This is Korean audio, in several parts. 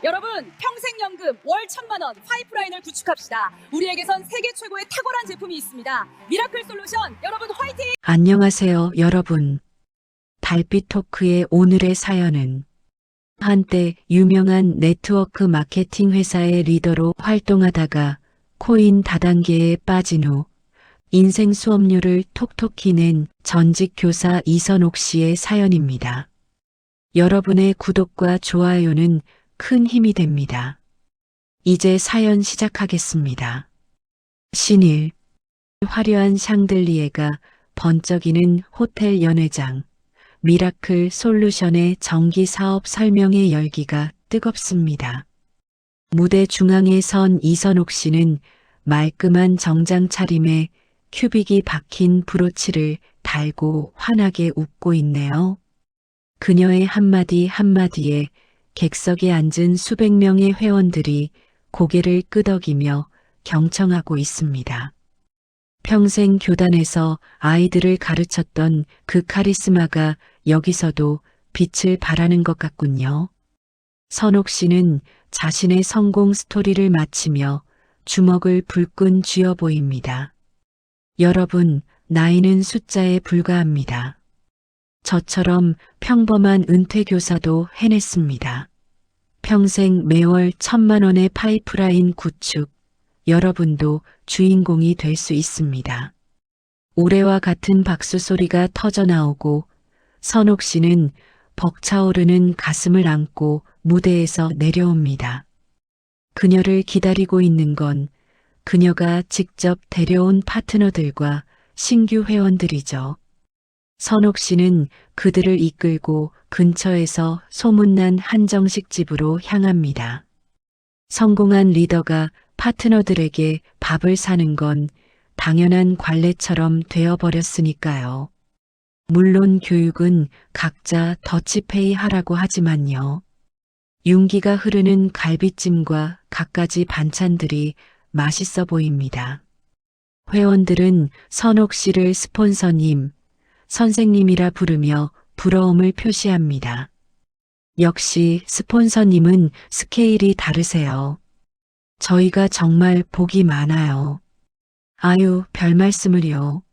여러분, 평생연금 월 1,000만 원 파이프라인을 구축합시다. 우리에게선 세계 최고의 탁월한 제품이 있습니다. 미라클 솔루션, 여러분 화이팅! 안녕하세요, 여러분. 달빛 토크의 오늘의 사연은 한때 유명한 네트워크 마케팅 회사의 리더로 활동하다가 코인 다단계에 빠진 후 인생 수업료를 톡톡히 낸 전직 교사 이선옥 씨의 사연입니다. 여러분의 구독과 좋아요는 큰 힘이 됩니다. 이제 사연 시작하겠습니다. 신일, 화려한 샹들리에가 번쩍이는 호텔 연회장, 미라클 솔루션의 정기 사업 설명회 열기가 뜨겁습니다. 무대 중앙에 선 이선옥 씨는 말끔한 정장 차림에 큐빅이 박힌 브로치를 달고 환하게 웃고 있네요. 그녀의 한마디 한마디에 객석에 앉은 수백 명의 회원들이 고개를 끄덕이며 경청하고 있습니다. 평생 교단에서 아이들을 가르쳤던 그 카리스마가 여기서도 빛을 발하는 것 같군요. 선옥 씨는 자신의 성공 스토리를 마치며 주먹을 불끈 쥐어 보입니다. 여러분, 나이는 숫자에 불과합니다. 저처럼 평범한 은퇴교사도 해냈습니다. 평생 매월 1,000만 원의 파이프라인 구축, 여러분도 주인공이 될 수 있습니다. 올해와 같은 박수 소리가 터져나오고 선옥 씨는 벅차오르는 가슴을 안고 무대에서 내려옵니다. 그녀를 기다리고 있는 건 그녀가 직접 데려온 파트너들과 신규 회원들이죠. 선옥 씨는 그들을 이끌고 근처에서 소문난 한정식 집으로 향합니다. 성공한 리더가 파트너들에게 밥을 사는 건 당연한 관례처럼 되어버렸으니까요. 물론 교육은 각자 더치페이 하라고 하지만요. 윤기가 흐르는 갈비찜과 갖가지 반찬들이 맛있어 보입니다. 회원들은 선옥 씨를 스폰서님, 선생님이라 부르며 부러움을 표시합니다. 역시 스폰서님은 스케일이 다르세요. 저희가 정말 복이 많아요. 아유, 별 말씀을요.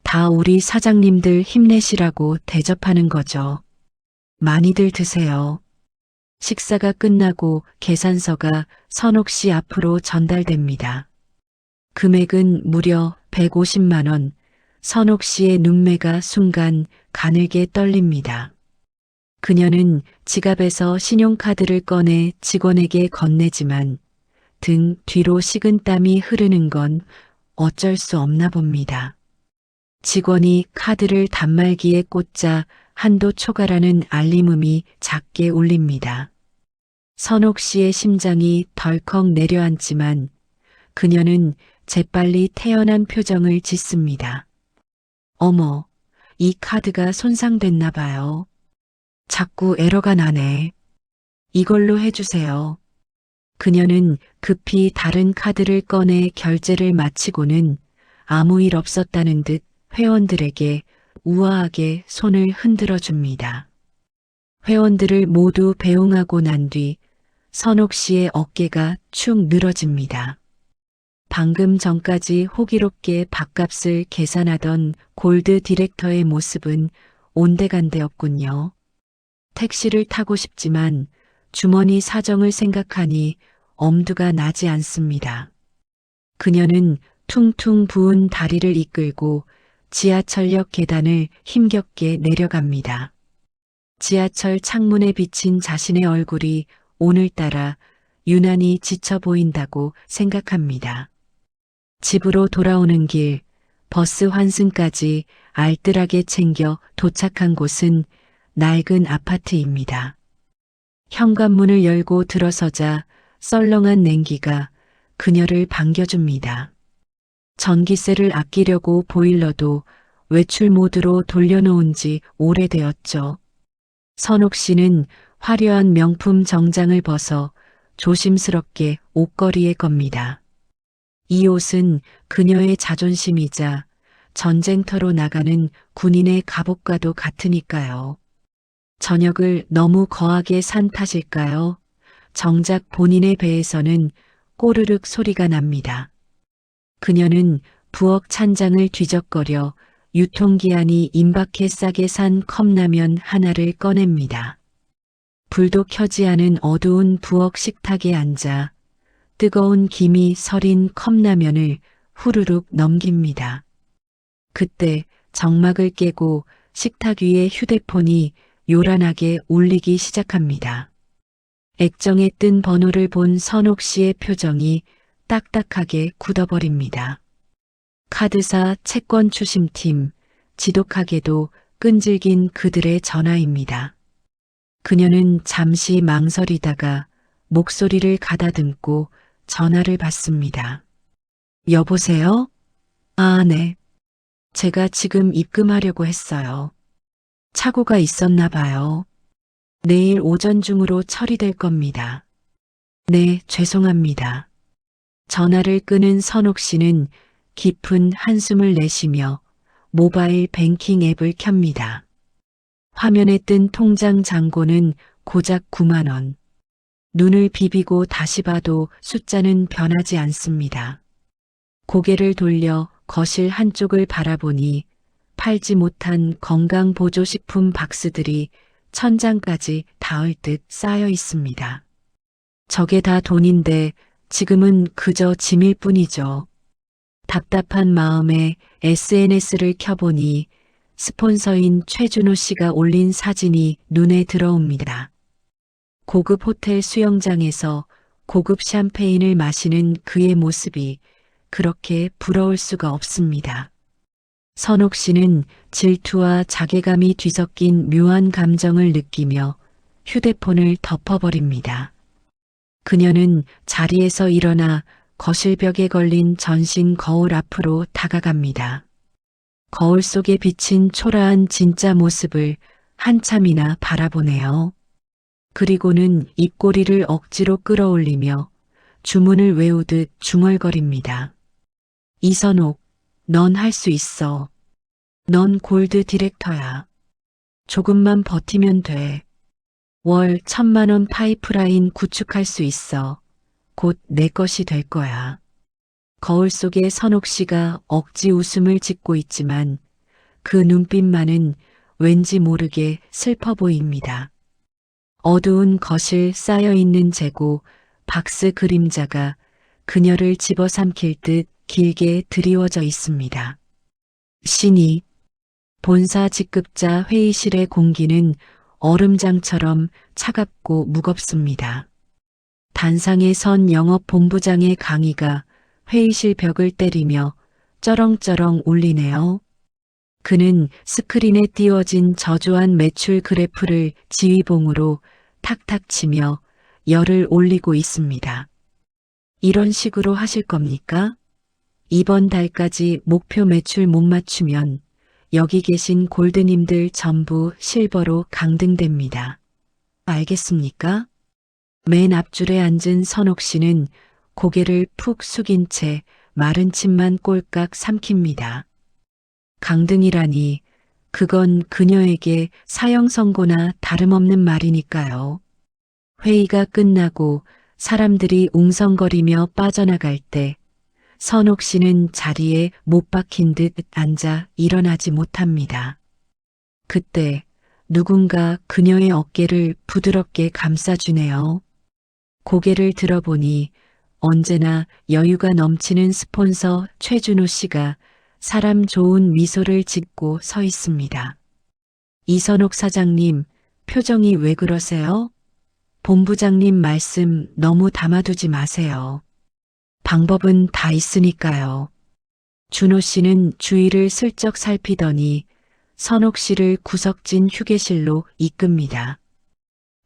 다 우리 사장님들 힘내시라고 대접하는 거죠. 많이들 드세요. 식사가 끝나고 계산서가 선옥 씨 앞으로 전달됩니다. 금액은 무려 150만 원. 선옥 씨의 눈매가 순간 가늘게 떨립니다. 그녀는 지갑에서 신용카드를 꺼내 직원에게 건네지만 등 뒤로 식은땀이 흐르는 건 어쩔 수 없나 봅니다. 직원이 카드를 단말기에 꽂자 한도 초과라는 알림음이 작게 울립니다. 선옥 씨의 심장이 덜컥 내려앉지만 그녀는 재빨리 태연한 표정을 짓습니다. 어머, 이 카드가 손상됐나 봐요. 자꾸 에러가 나네. 이걸로 해주세요. 그녀는 급히 다른 카드를 꺼내 결제를 마치고는 아무 일 없었다는 듯 회원들에게 우아하게 손을 흔들어 줍니다. 회원들을 모두 배웅하고 난 뒤 선옥 씨의 어깨가 축 늘어집니다. 방금 전까지 호기롭게 밥값을 계산하던 골드 디렉터의 모습은 온데간데 없군요. 택시를 타고 싶지만 주머니 사정을 생각하니 엄두가 나지 않습니다. 그녀는 퉁퉁 부은 다리를 이끌고 지하철역 계단을 힘겹게 내려갑니다. 지하철 창문에 비친 자신의 얼굴이 오늘따라 유난히 지쳐 보인다고 생각합니다. 집으로 돌아오는 길, 버스 환승까지 알뜰하게 챙겨 도착한 곳은 낡은 아파트입니다. 현관문을 열고 들어서자 썰렁한 냉기가 그녀를 반겨줍니다. 전기세를 아끼려고 보일러도 외출 모드로 돌려놓은 지 오래되었죠. 선옥 씨는 화려한 명품 정장을 벗어 조심스럽게 옷걸이에 겁니다. 이 옷은 그녀의 자존심이자 전쟁터로 나가는 군인의 갑옷과도 같으니까요. 저녁을 너무 거하게 산 탓일까요? 정작 본인의 배에서는 꼬르륵 소리가 납니다. 그녀는 부엌 찬장을 뒤적거려 유통기한이 임박해 싸게 산 컵라면 하나를 꺼냅니다. 불도 켜지 않은 어두운 부엌 식탁에 앉아 뜨거운 김이 서린 컵라면을 후루룩 넘깁니다. 그때 정막을 깨고 식탁 위에 휴대폰이 요란하게 울리기 시작합니다. 액정에 뜬 번호를 본 선옥 씨의 표정이 딱딱하게 굳어버립니다. 카드사 채권 추심팀, 지독하게도 끈질긴 그들의 전화입니다. 그녀는 잠시 망설이다가 목소리를 가다듬고 전화를 받습니다. 여보세요? 아, 네. 제가 지금 입금하려고 했어요. 착오가 있었나 봐요. 내일 오전 중으로 처리될 겁니다. 네, 죄송합니다. 전화를 끄는 선옥 씨는 깊은 한숨을 내쉬며 모바일 뱅킹 앱을 켭니다. 화면에 뜬 통장 잔고는 고작 9만 원. 눈을 비비고 다시 봐도 숫자는 변하지 않습니다. 고개를 돌려 거실 한쪽을 바라보니 팔지 못한 건강보조식품 박스들이 천장까지 닿을 듯 쌓여 있습니다. 저게 다 돈인데 지금은 그저 짐일 뿐이죠. 답답한 마음에 SNS를 켜보니 스폰서인 최준호 씨가 올린 사진이 눈에 들어옵니다. 고급 호텔 수영장에서 고급 샴페인을 마시는 그의 모습이 그렇게 부러울 수가 없습니다. 선옥 씨는 질투와 자괴감이 뒤섞인 묘한 감정을 느끼며 휴대폰을 덮어버립니다. 그녀는 자리에서 일어나 거실벽에 걸린 전신 거울 앞으로 다가갑니다. 거울 속에 비친 초라한 진짜 모습을 한참이나 바라보네요. 그리고는 입꼬리를 억지로 끌어올리며 주문을 외우듯 중얼거립니다. 이선옥, 넌 할 수 있어. 넌 골드 디렉터야. 조금만 버티면 돼. 월 1,000만 원 파이프라인 구축할 수 있어. 곧 내 것이 될 거야. 거울 속에 선옥 씨가 억지 웃음을 짓고 있지만 그 눈빛만은 왠지 모르게 슬퍼 보입니다. 어두운 거실 쌓여있는 재고, 박스 그림자가 그녀를 집어삼킬 듯 길게 드리워져 있습니다. 신이 본사 직급자 회의실의 공기는 얼음장처럼 차갑고 무겁습니다. 단상에 선 영업본부장의 강의가 회의실 벽을 때리며 쩌렁쩌렁 울리네요. 그는 스크린에 띄워진 저조한 매출 그래프를 지휘봉으로 탁탁 치며 열을 올리고 있습니다. 이런 식으로 하실 겁니까? 이번 달까지 목표 매출 못 맞추면 여기 계신 골드님들 전부 실버로 강등됩니다. 알겠습니까? 맨 앞줄에 앉은 선옥 씨는 고개를 푹 숙인 채 마른 침만 꼴깍 삼킵니다. 강등이라니 그건 그녀에게 사형 선고나 다름없는 말이니까요. 회의가 끝나고 사람들이 웅성거리며 빠져나갈 때 선옥 씨는 자리에 못 박힌 듯 앉아 일어나지 못합니다. 그때 누군가 그녀의 어깨를 부드럽게 감싸주네요. 고개를 들어보니 언제나 여유가 넘치는 스폰서 최준호 씨가 사람 좋은 미소를 짓고 서 있습니다. 이선옥 사장님, 표정이 왜 그러세요? 본부장님 말씀 너무 담아두지 마세요. 방법은 다 있으니까요. 준호 씨는 주위를 슬쩍 살피더니 선옥 씨를 구석진 휴게실로 이끕니다.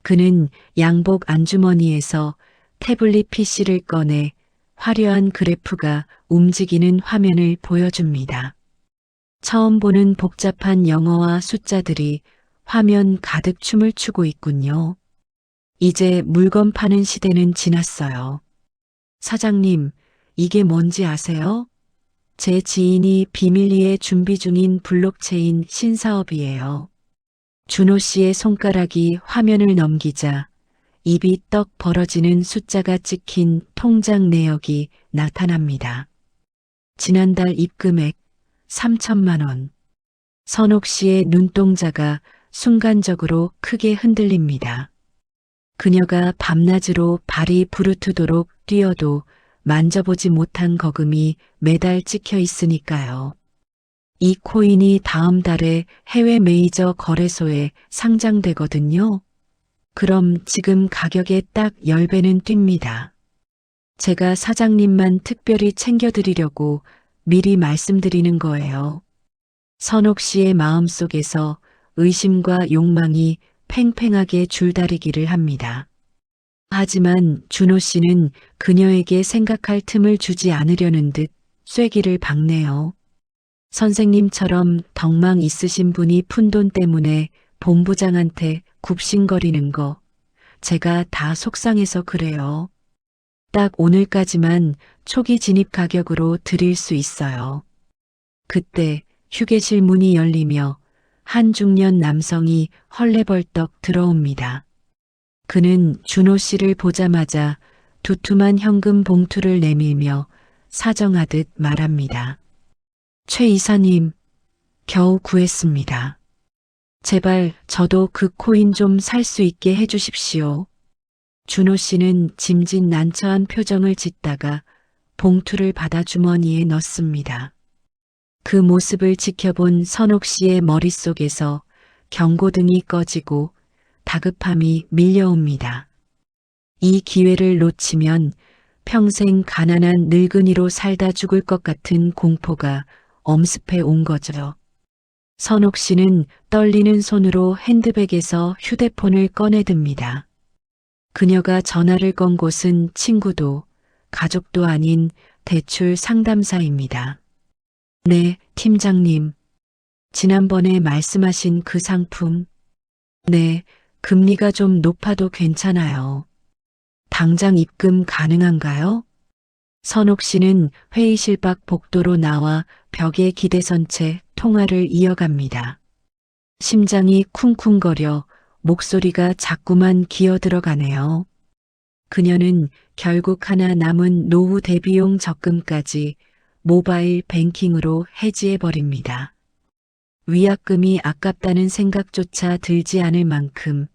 그는 양복 안주머니에서 태블릿 PC를 꺼내 화려한 그래프가 움직이는 화면을 보여줍니다. 처음 보는 복잡한 영어와 숫자들이 화면 가득 춤을 추고 있군요. 이제 물건 파는 시대는 지났어요. 사장님, 이게 뭔지 아세요? 제 지인이 비밀리에 준비 중인 블록체인 신사업이에요. 준호 씨의 손가락이 화면을 넘기자 입이 떡 벌어지는 숫자가 찍힌 통장 내역이 나타납니다. 지난달 입금액 3천만 원. 선옥 씨의 눈동자가 순간적으로 크게 흔들립니다. 그녀가 밤낮으로 발이 부르트도록 뛰어도 만져보지 못한 거금이 매달 찍혀 있으니까요. 이 코인이 다음 달에 해외 메이저 거래소에 상장되거든요. 그럼 지금 가격의 딱 10배는 뜁니다. 제가 사장님만 특별히 챙겨드리려고 미리 말씀드리는 거예요. 선옥 씨의 마음속에서 의심과 욕망이 팽팽하게 줄다리기를 합니다. 하지만 준호 씨는 그녀에게 생각할 틈을 주지 않으려는 듯 쐐기를 박네요. 선생님처럼 덕망 있으신 분이 푼돈 때문에 본부장한테 굽신거리는 거 제가 다 속상해서 그래요. 딱 오늘까지만 초기 진입 가격으로 드릴 수 있어요. 그때 휴게실 문이 열리며 한 중년 남성이 헐레벌떡 들어옵니다. 그는 준호 씨를 보자마자 두툼한 현금 봉투를 내밀며 사정하듯 말합니다. 최 이사님, 겨우 구했습니다. 제발 저도 그 코인 좀 살 수 있게 해주십시오. 준호 씨는 짐짓난처한 표정을 짓다가 봉투를 받아 주머니에 넣습니다. 그 모습을 지켜본 선옥 씨의 머릿속에서 경고등이 꺼지고 다급함이 밀려옵니다. 이 기회를 놓치면 평생 가난한 늙은이로 살다 죽을 것 같은 공포가 엄습해 온 거죠. 선옥 씨는 떨리는 손으로 핸드백에서 휴대폰을 꺼내듭니다. 그녀가 전화를 건 곳은 친구도 가족도 아닌 대출 상담사입니다. 네, 팀장님. 지난번에 말씀하신 그 상품. 네, 금리가 좀 높아도 괜찮아요. 당장 입금 가능한가요? 선옥 씨는 회의실 밖 복도로 나와 벽에 기대선 채 통화를 이어갑니다. 심장이 쿵쿵거려 목소리가 자꾸만 기어 들어가네요. 그녀는 결국 하나 남은 노후 대비용 적금까지 모바일 뱅킹으로 해지해버립니다. 위약금이 아깝다는 생각조차 들지 않을 만큼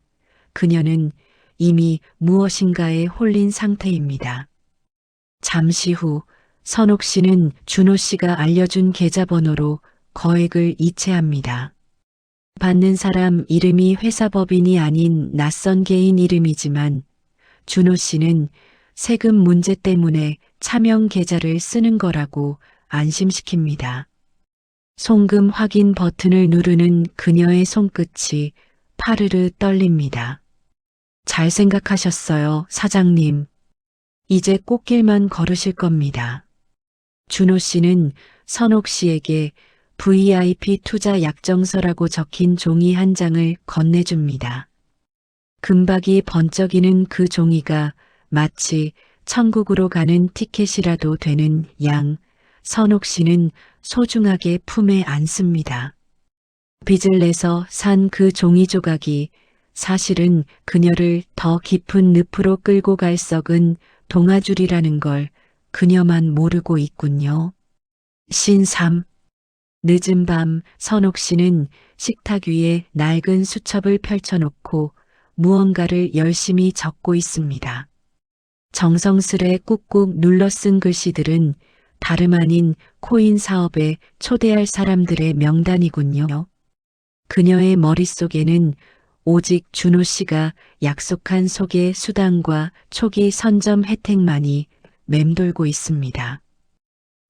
그녀는 이미 무엇인가에 홀린 상태입니다. 잠시 후 선옥 씨는 준호 씨가 알려준 계좌번호로 거액을 이체합니다. 받는 사람 이름이 회사 법인이 아닌 낯선 개인 이름이지만 준호 씨는 세금 문제 때문에 차명 계좌를 쓰는 거라고 안심시킵니다. 송금 확인 버튼을 누르는 그녀의 손끝이 파르르 떨립니다. 잘 생각하셨어요, 사장님. 이제 꽃길만 걸으실 겁니다. 준호 씨는 선옥 씨에게 VIP 투자 약정서라고 적힌 종이 한 장을 건네줍니다. 금박이 번쩍이는 그 종이가 마치 천국으로 가는 티켓이라도 되는 양, 선옥 씨는 소중하게 품에 안습니다. 빚을 내서 산 그 종이 조각이 사실은 그녀를 더 깊은 늪으로 끌고 갈 썩은 동아줄이라는 걸 그녀만 모르고 있군요. 신3. 늦은 밤 선옥 씨는 식탁 위에 낡은 수첩을 펼쳐놓고 무언가를 열심히 적고 있습니다. 정성스레 꾹꾹 눌러 쓴 글씨들은 다름 아닌 코인 사업에 초대할 사람들의 명단이군요. 그녀의 머릿속에는 오직 준호 씨가 약속한 소개 수당과 초기 선점 혜택만이 맴돌고 있습니다.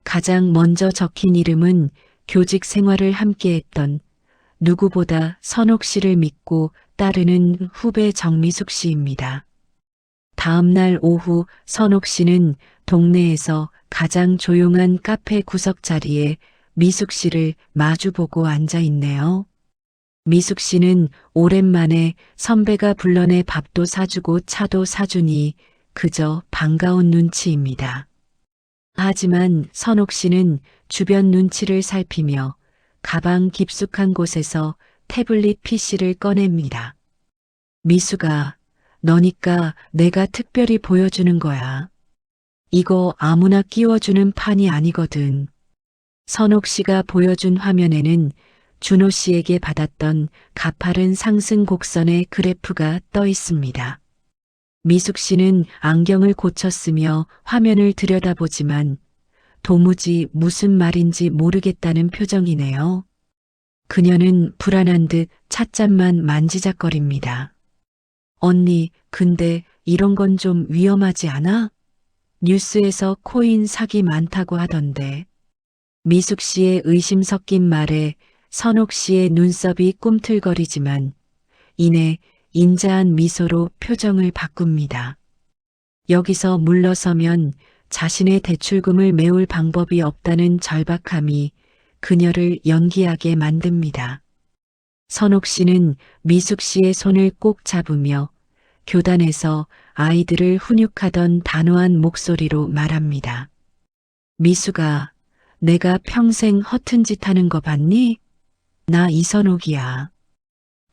가장 먼저 적힌 이름은 교직 생활을 함께했던 누구보다 선옥 씨를 믿고 따르는 후배 정미숙 씨입니다. 다음 날 오후 선옥 씨는 동네에서 가장 조용한 카페 구석 자리에 미숙 씨를 마주보고 앉아 있네요. 미숙 씨는 오랜만에 선배가 불러내 밥도 사주고 차도 사주니 그저 반가운 눈치입니다. 하지만 선옥 씨는 주변 눈치를 살피며 가방 깊숙한 곳에서 태블릿 PC를 꺼냅니다. 미숙아, 너니까 내가 특별히 보여주는 거야. 이거 아무나 끼워주는 판이 아니거든. 선옥 씨가 보여준 화면에는 준호 씨에게 받았던 가파른 상승 곡선의 그래프가 떠 있습니다. 미숙 씨는 안경을 고쳤으며 화면을 들여다보지만 도무지 무슨 말인지 모르겠다는 표정이네요. 그녀는 불안한 듯 찻잔만 만지작거립니다. 언니, 근데 이런 건 좀 위험하지 않아? 뉴스에서 코인 사기 많다고 하던데. 미숙 씨의 의심 섞인 말에 선옥 씨의 눈썹이 꿈틀거리지만 이내 인자한 미소로 표정을 바꿉니다. 여기서 물러서면 자신의 대출금을 메울 방법이 없다는 절박함이 그녀를 연기하게 만듭니다. 선옥 씨는 미숙 씨의 손을 꼭 잡으며 교단에서 아이들을 훈육하던 단호한 목소리로 말합니다. 미숙아, 내가 평생 허튼 짓 하는 거 봤니? 나 이선옥이야.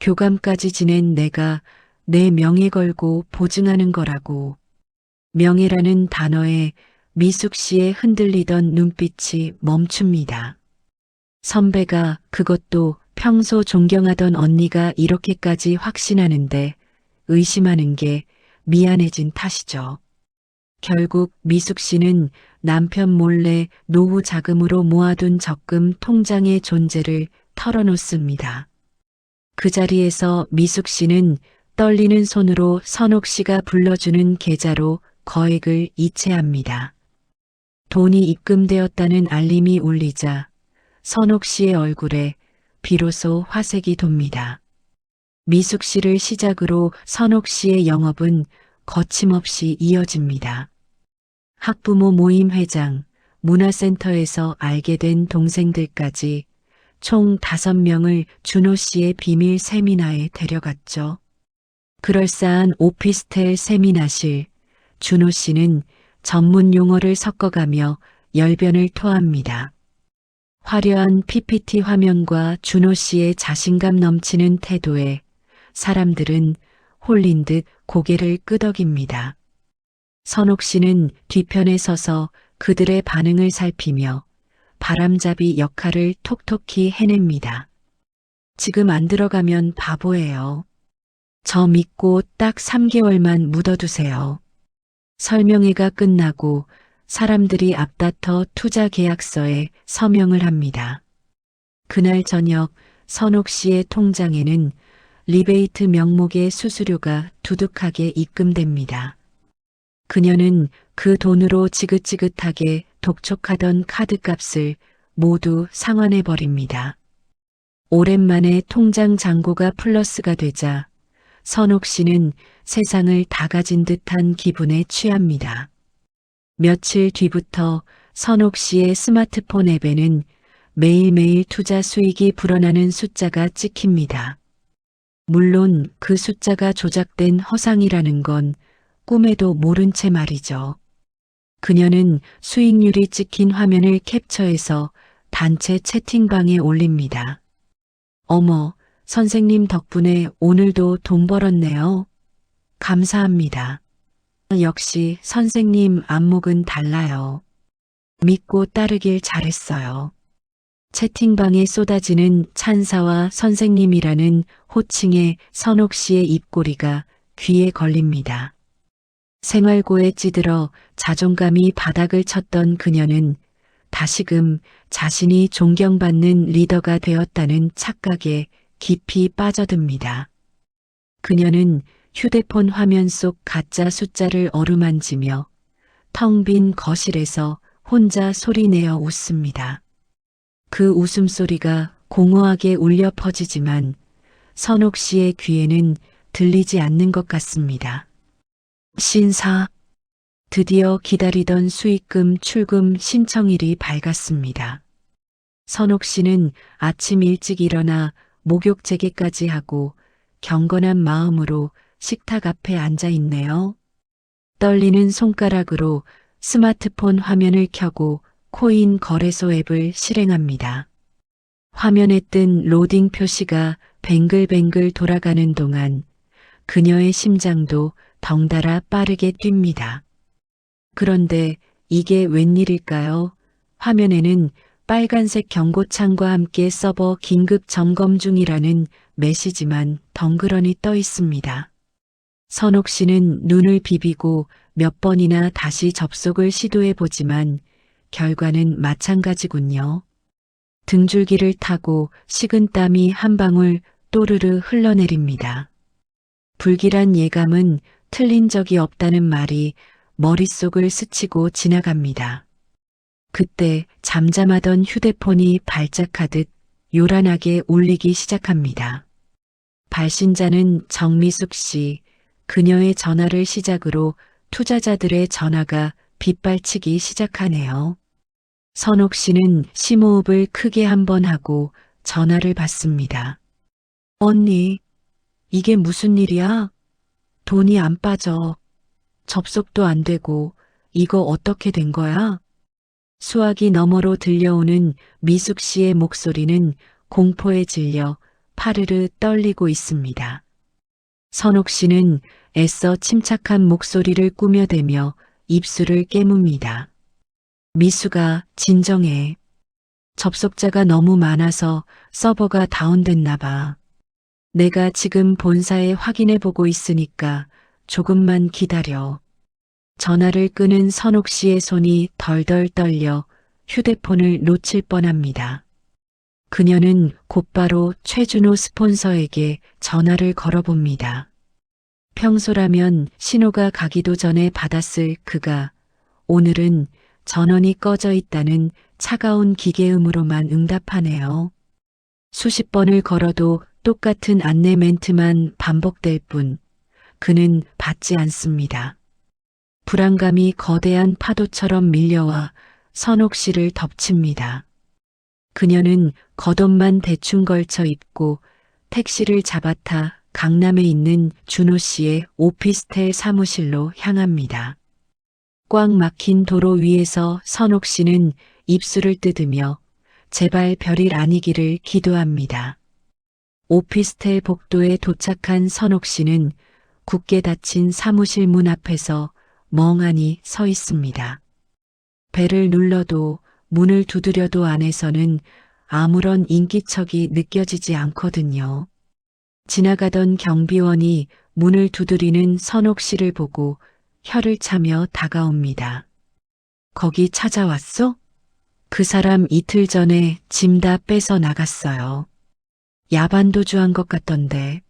교감까지 지낸 내가 내 명예 걸고 보증하는 거라고. 명예라는 단어에 미숙 씨의 흔들리던 눈빛이 멈춥니다. 선배가, 그것도 평소 존경하던 언니가 이렇게까지 확신하는데 의심하는 게 미안해진 탓이죠. 결국 미숙 씨는 남편 몰래 노후 자금으로 모아둔 적금 통장의 존재를 털어놓습니다. 그 자리에서 미숙 씨는 떨리는 손으로 선옥 씨가 불러주는 계좌로 거액을 이체합니다. 돈이 입금되었다는 알림이 울리자 선옥 씨의 얼굴에 비로소 화색이 돕니다. 미숙 씨를 시작으로 선옥 씨의 영업은 거침없이 이어집니다. 학부모 모임 회장, 문화센터에서 알게 된 동생들까지 총 5명을 준호 씨의 비밀 세미나에 데려갔죠. 그럴싸한 오피스텔 세미나실, 준호 씨는 전문 용어를 섞어가며 열변을 토합니다. 화려한 PPT 화면과 준호 씨의 자신감 넘치는 태도에 사람들은 홀린 듯 고개를 끄덕입니다. 선옥 씨는 뒤편에 서서 그들의 반응을 살피며 바람잡이 역할을 톡톡히 해냅니다. 지금 안 들어가면 바보예요. 저 믿고 딱 3개월만 묻어두세요. 설명회가 끝나고 사람들이 앞다퉈 투자 계약서에 서명을 합니다. 그날 저녁 선옥 씨의 통장에는 리베이트 명목의 수수료가 두둑하게 입금됩니다. 그녀는 그 돈으로 지긋지긋하게 독촉하던 카드값을 모두 상환해버립니다. 오랜만에 통장 잔고가 플러스가 되자 선옥 씨는 세상을 다 가진 듯한 기분에 취합니다. 며칠 뒤부터 선옥 씨의 스마트폰 앱에는 매일매일 투자 수익이 불어나는 숫자가 찍힙니다. 물론 그 숫자가 조작된 허상이라는 건 꿈에도 모른 채 말이죠. 그녀는 수익률이 찍힌 화면을 캡처해서 단체 채팅방에 올립니다. 어머, 선생님 덕분에 오늘도 돈 벌었네요. 감사합니다. 역시 선생님 안목은 달라요. 믿고 따르길 잘했어요. 채팅방에 쏟아지는 찬사와 선생님이라는 호칭에 선옥 씨의 입꼬리가 귀에 걸립니다. 생활고에 찌들어 자존감이 바닥을 쳤던 그녀는 다시금 자신이 존경받는 리더가 되었다는 착각에 깊이 빠져듭니다. 그녀는 휴대폰 화면 속 가짜 숫자를 어루만지며 텅 빈 거실에서 혼자 소리내어 웃습니다. 그 웃음소리가 공허하게 울려 퍼지지만 선옥 씨의 귀에는 들리지 않는 것 같습니다. 신사, 드디어 기다리던 수익금 출금 신청일이 밝았습니다. 선옥 씨는 아침 일찍 일어나 목욕 재개까지 하고 경건한 마음으로 식탁 앞에 앉아 있네요. 떨리는 손가락으로 스마트폰 화면을 켜고 코인 거래소 앱을 실행합니다. 화면에 뜬 로딩 표시가 뱅글뱅글 돌아가는 동안 그녀의 심장도 덩달아 빠르게 뜁니다. 그런데 이게 웬일일까요? 화면에는 빨간색 경고창과 함께 서버 긴급 점검 중이라는 메시지만 덩그러니 떠 있습니다. 선옥 씨는 눈을 비비고 몇 번이나 다시 접속을 시도해 보지만 결과는 마찬가지군요. 등줄기를 타고 식은땀이 한 방울 또르르 흘러내립니다. 불길한 예감은 틀린 적이 없다는 말이 머릿속을 스치고 지나갑니다. 그때 잠잠하던 휴대폰이 발작하듯 요란하게 울리기 시작합니다. 발신자는 정미숙 씨, 그녀의 전화를 시작으로 투자자들의 전화가 빗발치기 시작하네요. 선옥 씨는 심호흡을 크게 한번 하고 전화를 받습니다. 언니, 이게 무슨 일이야? 돈이 안 빠져. 접속도 안 되고 이거 어떻게 된 거야? 수화기 너머로 들려오는 미숙 씨의 목소리는 공포에 질려 파르르 떨리고 있습니다. 선옥 씨는 애써 침착한 목소리를 꾸며대며 입술을 깨뭅니다. 미수가 진정해. 접속자가 너무 많아서 서버가 다운됐나 봐. 내가 지금 본사에 확인해 보고 있으니까 조금만 기다려. 전화를 끄는 선옥 씨의 손이 덜덜 떨려 휴대폰을 놓칠 뻔합니다. 그녀는 곧바로 최준호 스폰서에게 전화를 걸어봅니다. 평소라면 신호가 가기도 전에 받았을 그가 오늘은 전원이 꺼져 있다는 차가운 기계음으로만 응답하네요. 수십 번을 걸어도 똑같은 안내 멘트만 반복될 뿐 그는 받지 않습니다. 불안감이 거대한 파도처럼 밀려와 선옥 씨를 덮칩니다. 그녀는 겉옷만 대충 걸쳐 입고 택시를 잡아타 강남에 있는 준호 씨의 오피스텔 사무실로 향합니다. 꽉 막힌 도로 위에서 선옥 씨는 입술을 뜯으며 제발 별일 아니기를 기도합니다. 오피스텔 복도에 도착한 선옥 씨는 굳게 닫힌 사무실 문 앞에서 멍하니 서 있습니다. 벨을 눌러도 문을 두드려도 안에서는 아무런 인기척이 느껴지지 않거든요. 지나가던 경비원이 문을 두드리는 선옥 씨를 보고 혀를 차며 다가옵니다. 거기 찾아왔어? 그 사람 이틀 전에 짐 다 빼서 나갔어요. 야반도주한 것 같던데.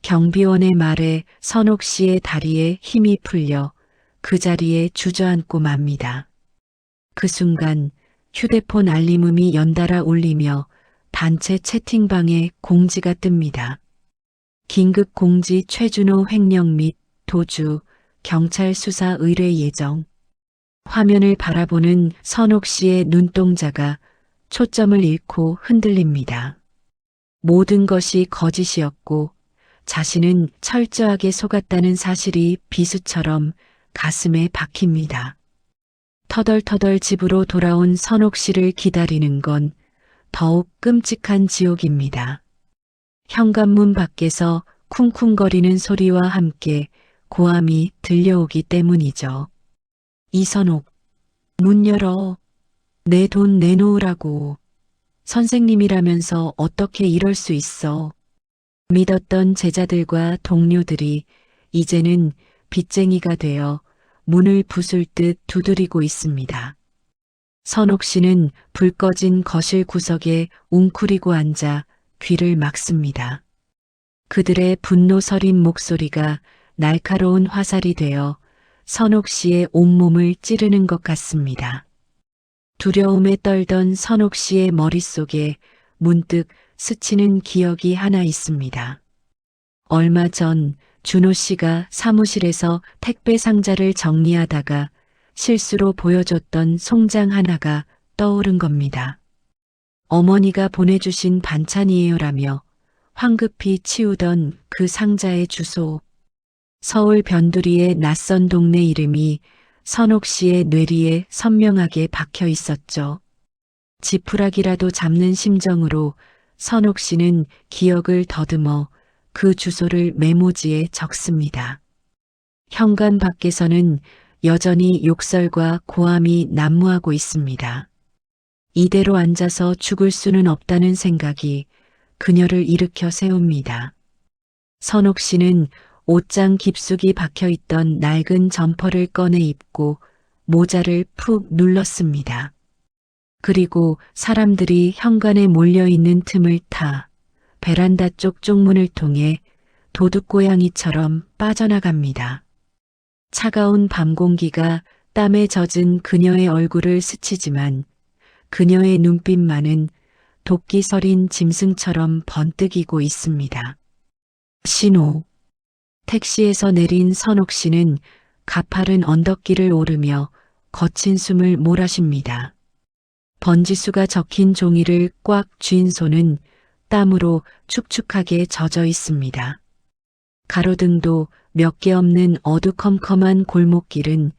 경비원의 말에 선옥 씨의 다리에 힘이 풀려 그 자리에 주저앉고 맙니다. 그 순간 휴대폰 알림음이 연달아 울리며 단체 채팅방에 공지가 뜹니다. 긴급 공지 최준호 횡령 및 도주, 경찰 수사 의뢰 예정. 화면을 바라보는 선옥 씨의 눈동자가 초점을 잃고 흔들립니다. 모든 것이 거짓이었고 자신은 철저하게 속았다는 사실이 비수처럼 가슴에 박힙니다. 터덜터덜 집으로 돌아온 선옥 씨를 기다리는 건 더욱 끔찍한 지옥입니다. 현관문 밖에서 쿵쿵거리는 소리와 함께 고함이 들려오기 때문이죠. 이선옥, 문 열어. 내 돈 내놓으라고. 선생님이라면서 어떻게 이럴 수 있어. 믿었던 제자들과 동료들이 이제는 빚쟁이가 되어 문을 부술 듯 두드리고 있습니다. 선옥 씨는 불 꺼진 거실 구석에 웅크리고 앉아 귀를 막습니다. 그들의 분노 서린 목소리가 날카로운 화살이 되어 선옥 씨의 온몸을 찌르는 것 같습니다. 두려움에 떨던 선옥 씨의 머릿속에 문득 스치는 기억이 하나 있습니다. 얼마 전 준호 씨가 사무실에서 택배 상자를 정리하다가 실수로 보여줬던 송장 하나가 떠오른 겁니다. 어머니가 보내주신 반찬이에요라며 황급히 치우던 그 상자의 주소. 서울 변두리의 낯선 동네 이름이 선옥 씨의 뇌리에 선명하게 박혀 있었죠. 지푸라기라도 잡는 심정으로 선옥 씨는 기억을 더듬어 그 주소를 메모지에 적습니다. 현관 밖에서는 여전히 욕설과 고함이 난무하고 있습니다. 이대로 앉아서 죽을 수는 없다는 생각이 그녀를 일으켜 세웁니다. 선옥 씨는 옷장 깊숙이 박혀있던 낡은 점퍼를 꺼내 입고 모자를 푹 눌렀습니다. 그리고 사람들이 현관에 몰려있는 틈을 타 베란다 쪽 쪽문을 통해 도둑고양이처럼 빠져나갑니다. 차가운 밤 공기가 땀에 젖은 그녀의 얼굴을 스치지만 그녀의 눈빛만은 도끼 서린 짐승처럼 번뜩이고 있습니다. 신호. 택시에서 내린 선옥 씨는 가파른 언덕길을 오르며 거친 숨을 몰아쉽니다. 번지수가 적힌 종이를 꽉 쥔 손은 땀으로 축축하게 젖어 있습니다. 가로등도 몇 개 없는 어두컴컴한 골목길은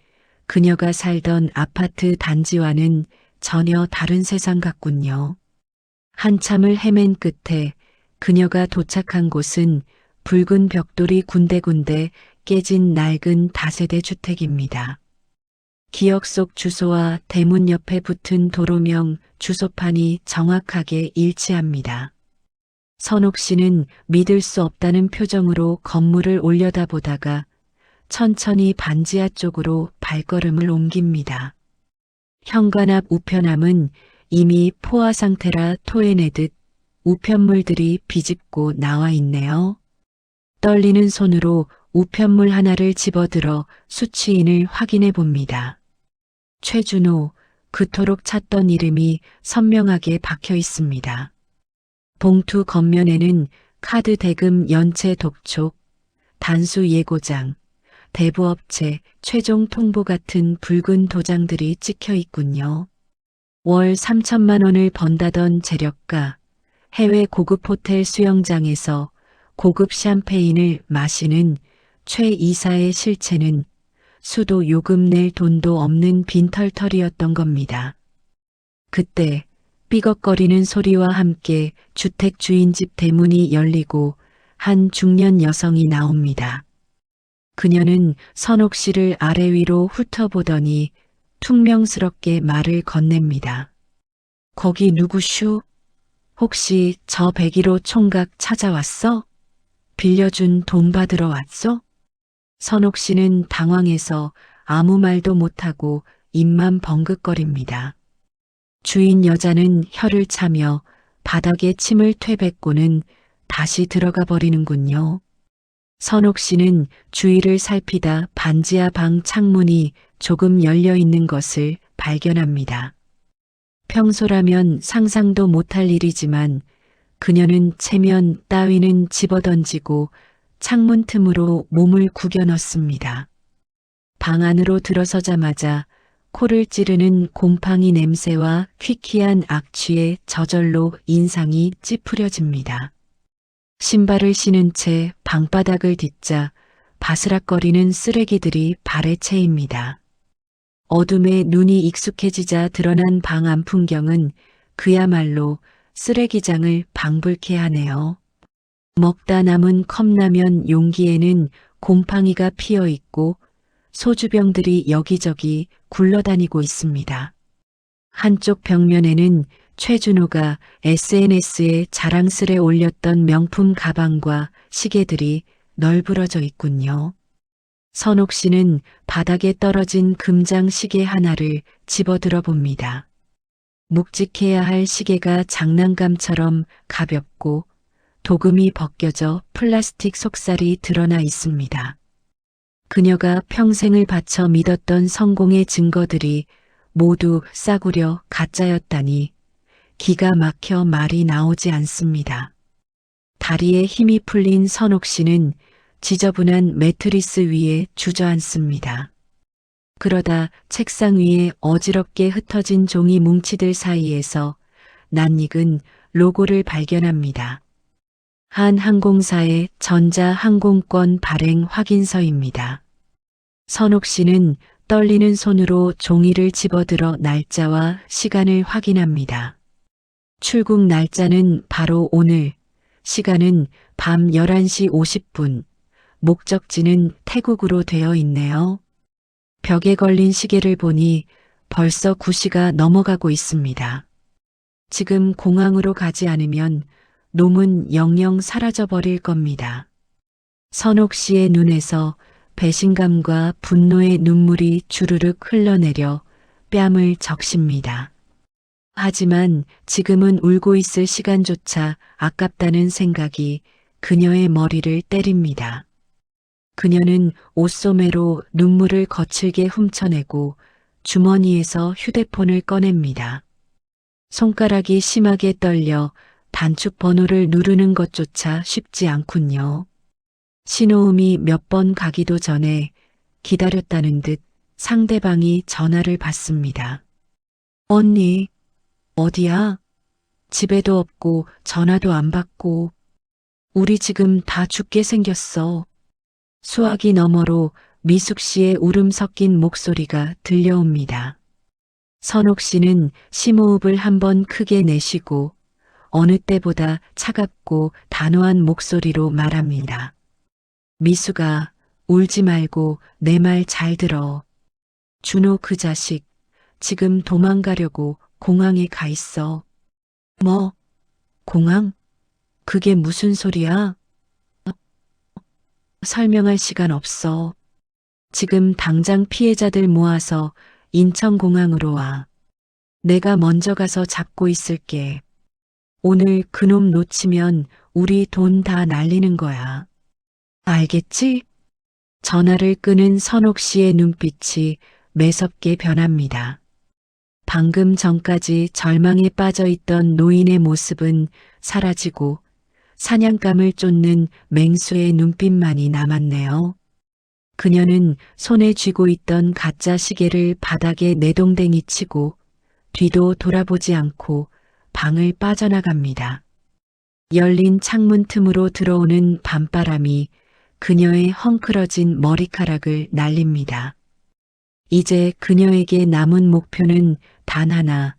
그녀가 살던 아파트 단지와는 전혀 다른 세상 같군요. 한참을 헤맨 끝에 그녀가 도착한 곳은 붉은 벽돌이 군데군데 깨진 낡은 다세대 주택입니다. 기억 속 주소와 대문 옆에 붙은 도로명 주소판이 정확하게 일치합니다. 선옥 씨는 믿을 수 없다는 표정으로 건물을 올려다보다가 천천히 반지하 쪽으로 발걸음을 옮깁니다. 현관 앞 우편함은 이미 포화 상태라 토해내듯 우편물들이 비집고 나와 있네요. 떨리는 손으로 우편물 하나를 집어들어 수취인을 확인해 봅니다. 최준호, 그토록 찾던 이름이 선명하게 박혀 있습니다. 봉투 겉면에는 카드 대금 연체 독촉, 단수 예고장, 대부업체 최종 통보 같은 붉은 도장들이 찍혀 있군요. 월 3천만 원을 번다던 재력가, 해외 고급 호텔 수영장에서 고급 샴페인을 마시는 최 이사의 실체는 수도 요금 낼 돈도 없는 빈털털이었던 겁니다. 그때 삐걱거리는 소리와 함께 주택 주인 집 대문이 열리고 한 중년 여성이 나옵니다. 그녀는 선옥 씨를 아래 위로 훑어보더니 퉁명스럽게 말을 건넵니다. 거기 누구슈? 혹시 저 101호 총각 찾아왔어? 빌려준 돈 받으러 왔어? 선옥 씨는 당황해서 아무 말도 못하고 입만 벙긋거립니다. 주인 여자는 혀를 차며 바닥에 침을 퇴뱉고는 다시 들어가 버리는군요. 선옥 씨는 주위를 살피다 반지하 방 창문이 조금 열려 있는 것을 발견합니다. 평소라면 상상도 못할 일이지만 그녀는 체면 따위는 집어던지고 창문 틈으로 몸을 구겨 넣습니다. 방 안으로 들어서자마자 코를 찌르는 곰팡이 냄새와 퀴퀴한 악취에 저절로 인상이 찌푸려집니다. 신발을 신은 채 방바닥을 딛자 바스락거리는 쓰레기들이 발에 채입니다. 어둠에 눈이 익숙해지자 드러난 방 안 풍경은 그야말로 쓰레기장을 방불케 하네요. 먹다 남은 컵라면 용기에는 곰팡이가 피어 있고 소주병들이 여기저기 굴러다니고 있습니다. 한쪽 벽면에는 최준호가 SNS에 자랑스레 올렸던 명품 가방과 시계들이 널브러져 있군요. 선옥 씨는 바닥에 떨어진 금장 시계 하나를 집어들어 봅니다. 묵직해야 할 시계가 장난감처럼 가볍고 도금이 벗겨져 플라스틱 속살이 드러나 있습니다. 그녀가 평생을 바쳐 믿었던 성공의 증거들이 모두 싸구려 가짜였다니 기가 막혀 말이 나오지 않습니다. 다리에 힘이 풀린 선옥 씨는 지저분한 매트리스 위에 주저앉습니다. 그러다 책상 위에 어지럽게 흩어진 종이 뭉치들 사이에서 낯익은 로고를 발견합니다. 한 항공사의 전자항공권 발행 확인서입니다. 선옥 씨는 떨리는 손으로 종이를 집어들어 날짜와 시간을 확인합니다. 출국 날짜는 바로 오늘, 시간은 밤 11시 50분. 목적지는 태국으로 되어 있네요. 벽에 걸린 시계를 보니 벌써 9시가 넘어가고 있습니다. 지금 공항으로 가지 않으면 놈은 영영 사라져버릴 겁니다. 선옥 씨의 눈에서 배신감과 분노의 눈물이 주르륵 흘러내려 뺨을 적십니다. 하지만 지금은 울고 있을 시간조차 아깝다는 생각이 그녀의 머리를 때립니다. 그녀는 옷소매로 눈물을 거칠게 훔쳐내고 주머니에서 휴대폰을 꺼냅니다. 손가락이 심하게 떨려 단축 번호를 누르는 것조차 쉽지 않군요. 신호음이 몇 번 가기도 전에 기다렸다는 듯 상대방이 전화를 받습니다. 언니, 어디야? 집에도 없고 전화도 안 받고 우리 지금 다 죽게 생겼어. 수화기 너머로 미숙 씨의 울음 섞인 목소리가 들려옵니다. 선옥 씨는 심호흡을 한번 크게 내쉬고 어느 때보다 차갑고 단호한 목소리로 말합니다. 미숙아, 울지 말고 내 말 잘 들어. 준호 그 자식 지금 도망가려고 공항에 가 있어. 뭐? 공항? 그게 무슨 소리야? 설명할 시간 없어. 지금 당장 피해자들 모아서 인천공항으로 와. 내가 먼저 가서 잡고 있을게. 오늘 그놈 놓치면 우리 돈 다 날리는 거야. 알겠지? 전화를 끄는 선옥 씨의 눈빛이 매섭게 변합니다. 방금 전까지 절망에 빠져 있던 노인의 모습은 사라지고 사냥감을 쫓는 맹수의 눈빛만이 남았네요. 그녀는 손에 쥐고 있던 가짜 시계를 바닥에 내동댕이 치고 뒤도 돌아보지 않고 방을 빠져나갑니다. 열린 창문 틈으로 들어오는 밤바람이 그녀의 헝클어진 머리카락을 날립니다. 이제 그녀에게 남은 목표는 단 하나,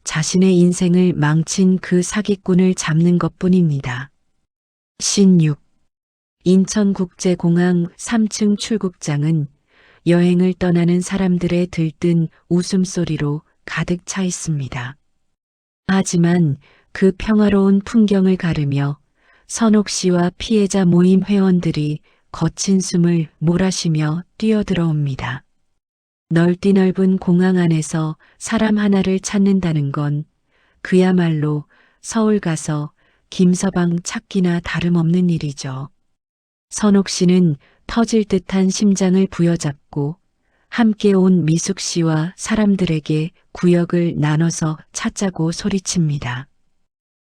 자신의 인생을 망친 그 사기꾼을 잡는 것뿐입니다. 신육. 인천국제공항 3층 출국장은 여행을 떠나는 사람들의 들뜬 웃음소리로 가득 차 있습니다. 하지만 그 평화로운 풍경을 가르며 선옥 씨와 피해자 모임 회원들이 거친 숨을 몰아쉬며 뛰어들어옵니다. 넓디 넓은 공항 안에서 사람 하나를 찾는다는 건 그야말로 서울 가서 김서방 찾기나 다름없는 일이죠. 선옥 씨는 터질 듯한 심장을 부여잡고 함께 온 미숙 씨와 사람들에게 구역을 나눠서 찾자고 소리칩니다.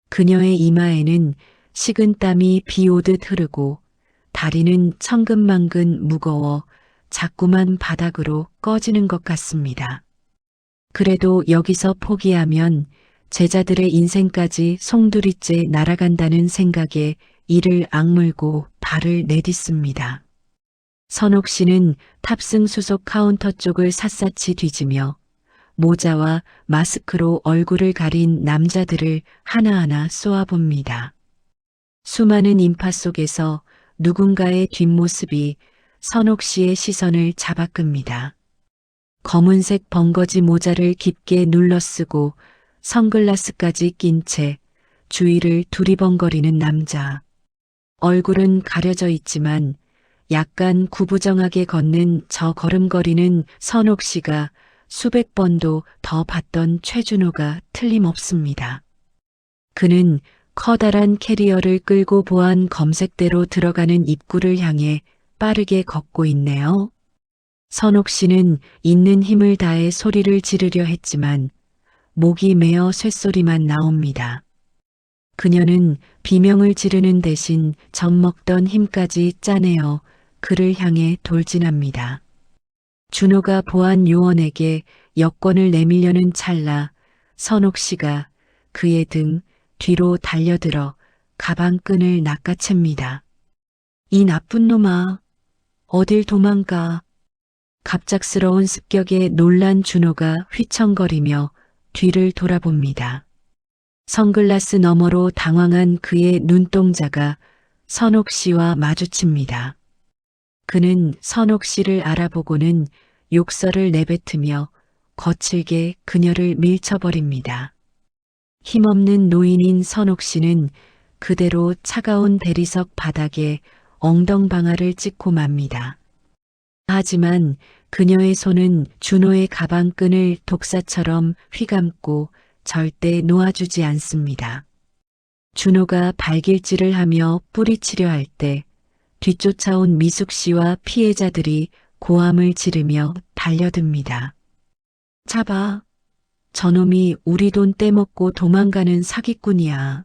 그녀의 이마에는 식은 땀이 비 오듯 흐르고 다리는 천근만근 무거워 자꾸만 바닥으로 꺼지는 것 같습니다. 그래도 여기서 포기하면 제자들의 인생까지 송두리째 날아간다는 생각에 이를 악물고 발을 내딛습니다. 선옥 씨는 탑승 수속 카운터 쪽을 샅샅이 뒤지며 모자와 마스크로 얼굴을 가린 남자들을 하나하나 쏘아봅니다. 수많은 인파 속에서 누군가의 뒷모습이 선옥 씨의 시선을 잡아끕니다. 검은색 벙거지 모자를 깊게 눌러쓰고 선글라스까지 낀 채 주위를 두리번거리는 남자. 얼굴은 가려져 있지만 약간 구부정하게 걷는 저 걸음걸이는 선옥 씨가 수백 번도 더 봤던 최준호가 틀림없습니다. 그는 커다란 캐리어를 끌고 보안 검색대로 들어가는 입구를 향해 빠르게 걷고 있네요. 선옥 씨는 있는 힘을 다해 소리를 지르려 했지만 목이 메어 쇳소리만 나옵니다. 그녀는 비명을 지르는 대신 젖먹던 힘까지 짜내어 그를 향해 돌진합니다. 준호가 보안 요원에게 여권을 내밀려는 찰나 선옥 씨가 그의 등 뒤로 달려들어 가방끈을 낚아챕니다. 이 나쁜 놈아, 어딜 도망가. 갑작스러운 습격에 놀란 준호가 휘청거리며 뒤를 돌아봅니다. 선글라스 너머로 당황한 그의 눈동자가 선옥 씨와 마주칩니다. 그는 선옥 씨를 알아보고는 욕설을 내뱉으며 거칠게 그녀를 밀쳐버립니다. 힘없는 노인인 선옥 씨는 그대로 차가운 대리석 바닥에 엉덩방아를 찍고 맙니다. 하지만 그녀의 손은 준호의 가방끈을 독사처럼 휘감고 절대 놓아주지 않습니다. 준호가 발길질을 하며 뿌리치려 할 때 뒤쫓아온 미숙 씨와 피해자들이 고함을 지르며 달려듭니다. 잡아. 저놈이 우리 돈 떼먹고 도망가는 사기꾼이야.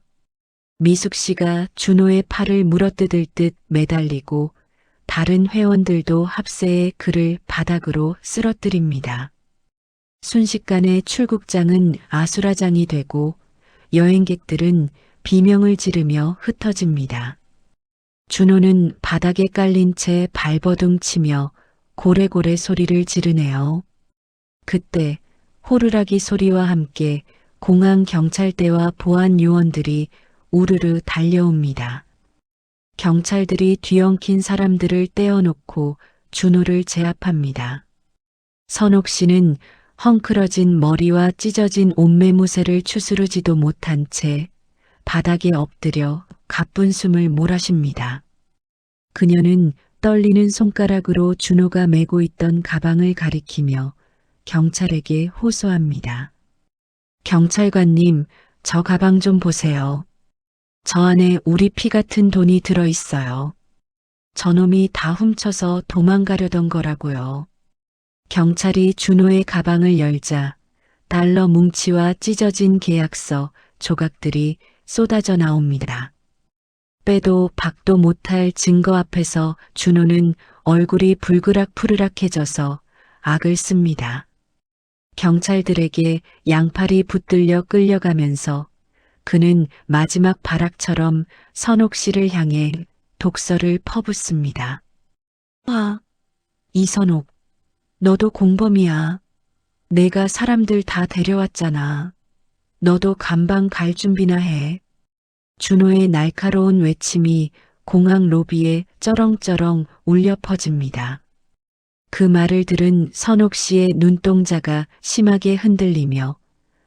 미숙 씨가 준호의 팔을 물어뜯을 듯 매달리고 다른 회원들도 합세해 그를 바닥으로 쓰러뜨립니다. 순식간에 출국장은 아수라장이 되고 여행객들은 비명을 지르며 흩어집니다. 준호는 바닥에 깔린 채 발버둥 치며 고래고래 소리를 지르네요. 그때 호루라기 소리와 함께 공항 경찰대와 보안 요원들이 우르르 달려옵니다. 경찰들이 뒤엉킨 사람들을 떼어놓고 준호를 제압합니다. 선옥 씨는 헝클어진 머리와 찢어진 옷매무새를 추스르지도 못한 채 바닥에 엎드려 가쁜 숨을 몰아쉽니다. 그녀는 떨리는 손가락으로 준호가 메고 있던 가방을 가리키며 경찰에게 호소합니다. 경찰관님, 저 가방 좀 보세요. 저 안에 우리 피 같은 돈이 들어있어요. 저놈이 다 훔쳐서 도망가려던 거라고요. 경찰이 준호의 가방을 열자 달러 뭉치와 찢어진 계약서, 조각들이 쏟아져 나옵니다. 빼도 박도 못할 증거 앞에서 준호는 얼굴이 불그락푸르락해져서 악을 씁니다. 경찰들에게 양팔이 붙들려 끌려가면서 그는 마지막 발악처럼 선옥 씨를 향해 독설을 퍼붓습니다. 와, 이선옥, 너도 공범이야. 내가 사람들 다 데려왔잖아. 너도 감방 갈 준비나 해. 준호의 날카로운 외침이 공항 로비에 쩌렁쩌렁 울려 퍼집니다. 그 말을 들은 선옥 씨의 눈동자가 심하게 흔들리며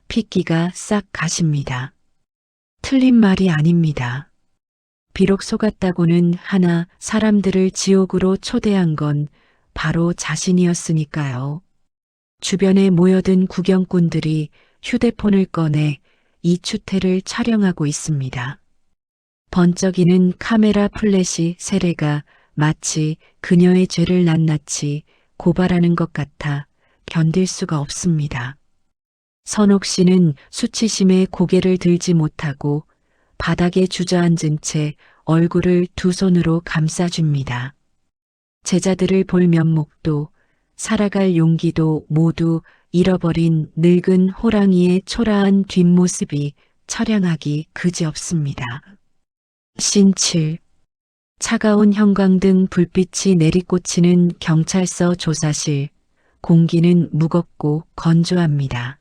핏기가 싹 가십니다. 틀린 말이 아닙니다. 비록 속았다고는 하나 사람들을 지옥으로 초대한 건 바로 자신이었으니까요. 주변에 모여든 구경꾼들이 휴대폰을 꺼내 이 추태를 촬영하고 있습니다. 번쩍이는 카메라 플래시 세례가 마치 그녀의 죄를 낱낱이 고발하는 것 같아 견딜 수가 없습니다. 선옥 씨는 수치심에 고개를 들지 못하고 바닥에 주저앉은 채 얼굴을 두 손으로 감싸줍니다. 제자들을 볼 면목도 살아갈 용기도 모두 잃어버린 늙은 호랑이의 초라한 뒷모습이 처량하기 그지없습니다. 신7 차가운 형광등 불빛이 내리꽂히는 경찰서 조사실, 공기는 무겁고 건조합니다.